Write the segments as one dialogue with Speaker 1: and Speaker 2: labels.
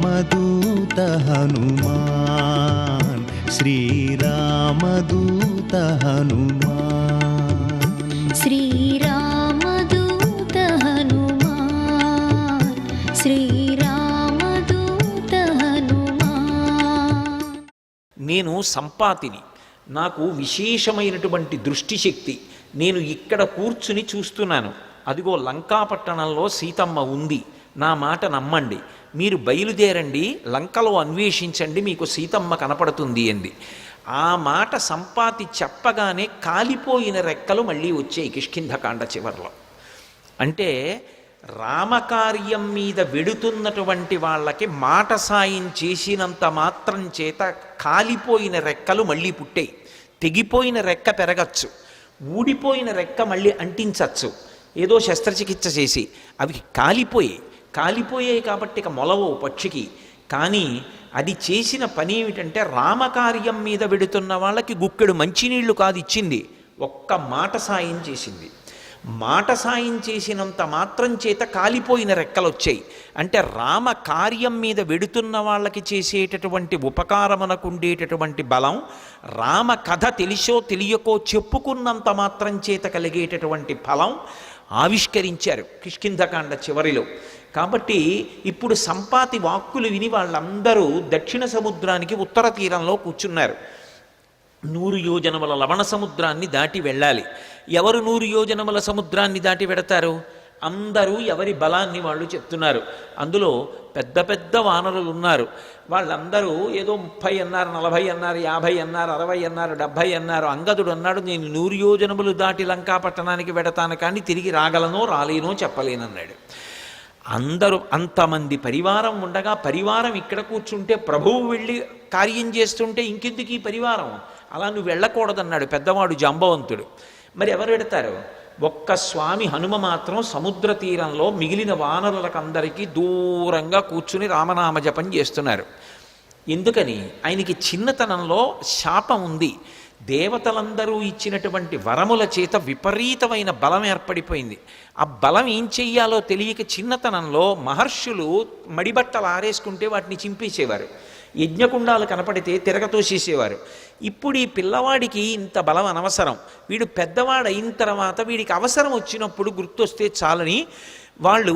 Speaker 1: శ్రీరామదూత హనుమాన్, శ్రీరామదూత హనుమాన్,
Speaker 2: శ్రీరామదూత హనుమాన్, శ్రీరామదూత హనుమాన్.
Speaker 3: నేను సంపాతిని, నాకు విశేషమైనటువంటి దృష్టిశక్తి. నేను ఇక్కడ కూర్చుని చూస్తున్నాను, అదిగో లంకాపట్టణంలో సీతమ్మ ఉంది, నా మాట నమ్మండి, మీరు బయలుదేరండి, లంకలో అన్వేషించండి, మీకు సీతమ్మ కనపడుతుంది అంది. ఆ మాట సంపాతి చెప్పగానే కాలిపోయిన రెక్కలు మళ్ళీ వచ్చాయి కిష్కింధకాండ చివరిలో. అంటే రామకార్యం మీద వెడుతున్నటువంటి వాళ్ళకి మాట సాయం చేసినంత మాత్రం చేత కాలిపోయిన రెక్కలు మళ్ళీ పుట్టాయి. తెగిపోయిన రెక్క పెరగచ్చు, ఊడిపోయిన రెక్క మళ్ళీ అంటించచ్చు, ఏదో శస్త్రచికిత్స చేసి. అవి కాలిపోయాయి కాబట్టి ఇక మొలవో పక్షికి. కానీ అది చేసిన పని ఏమిటంటే రామకార్యం మీద వెడుతున్న వాళ్ళకి గుక్కెడు మంచినీళ్లు కాదు ఇచ్చింది, ఒక్క మాట సాయం చేసింది. మాట సాయం చేసినంత మాత్రం చేత కాలిపోయిన రెక్కలు వచ్చాయి. అంటే రామ కార్యం మీద వెడుతున్న వాళ్ళకి చేసేటటువంటి ఉపకారమునకు ఉండేటటువంటి బలం, రామ కథ తెలిసో తెలియకో చెప్పుకున్నంత మాత్రం చేత కలిగేటటువంటి ఫలం ఆవిష్కరించారు కిష్కింధకాండ చివరిలో. కాబట్టి ఇప్పుడు సంపాతి వాక్కులు విని వాళ్ళందరూ దక్షిణ సముద్రానికి ఉత్తర తీరంలో కూర్చున్నారు. 100 యోజనముల లవణ సముద్రాన్ని దాటి వెళ్ళాలి. ఎవరు 100 యోజనముల సముద్రాన్ని దాటి వెడతారు? అందరూ ఎవరి బలాన్ని వాళ్ళు చెప్తున్నారు. అందులో పెద్ద పెద్ద వానరులు ఉన్నారు. వాళ్ళందరూ ఏదో 30 అన్నారు, 40 అన్నారు, 50 అన్నారు, 60 అన్నారు, 70 అన్నారు. అంగదుడు అన్నాడు, నేను 100 యోజనములు దాటి లంకాపట్టణానికి వెడతాను, కానీ తిరిగి రాగలనో రాలేనో చెప్పలేనన్నాడు. అందరూ అంతమంది పరివారం ఉండగా, పరివారం ఇక్కడ కూర్చుంటే ప్రభువు వెళ్ళి కార్యం చేస్తుంటే ఇంకెందుకు ఈ పరివారం, అలా నువ్వు వెళ్ళకూడదన్నాడు పెద్దవాడు జాంబవంతుడు. మరి ఎవరు పెడతారు? ఒక్క స్వామి హనుమ మాత్రం సముద్ర తీరంలో మిగిలిన వానరులకందరికీ దూరంగా కూర్చుని రామనామ జపం చేస్తున్నారు. ఎందుకని? ఆయనకి చిన్నతనంలో శాపం ఉంది. దేవతలందరూ ఇచ్చినటువంటి వరముల చేత విపరీతమైన బలం ఏర్పడిపోయింది. ఆ బలం ఏం చెయ్యాలో తెలియక చిన్నతనంలో మహర్షులు మడిబట్టలు ఆరేసుకుంటే వాటిని చింపేసేవారు, యజ్ఞకుండాలు కనపడితే తిరగతోసేసేవారు. ఇప్పుడు ఈ పిల్లవాడికి ఇంత బలం అనవసరం, వీడు పెద్దవాడైన తర్వాత వీడికి అవసరం వచ్చినప్పుడు గుర్తొస్తే చాలని వాళ్ళు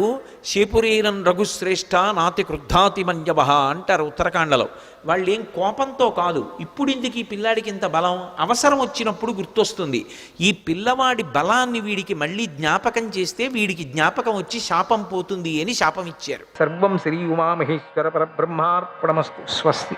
Speaker 3: శేపురీరం రఘుశ్రేష్ఠ నాతి క్రుద్ధాతి మంజవ అంటారు ఉత్తరాఖండలో. వాళ్ళు ఏం కోపంతో కాదు, ఇప్పుడు ఇందుకు ఈ పిల్లాడికి ఇంత బలం, అవసరం వచ్చినప్పుడు గుర్తొస్తుంది. ఈ పిల్లవాడి బలాన్ని వీడికి మళ్ళీ జ్ఞాపకం చేస్తే వీడికి జ్ఞాపకం వచ్చి శాపం పోతుంది అని శాపం ఇచ్చారు. సర్వం శ్రీ ఉమామహేశ్వర పరబ్రహ్మార్పణమస్తు. స్వస్తి.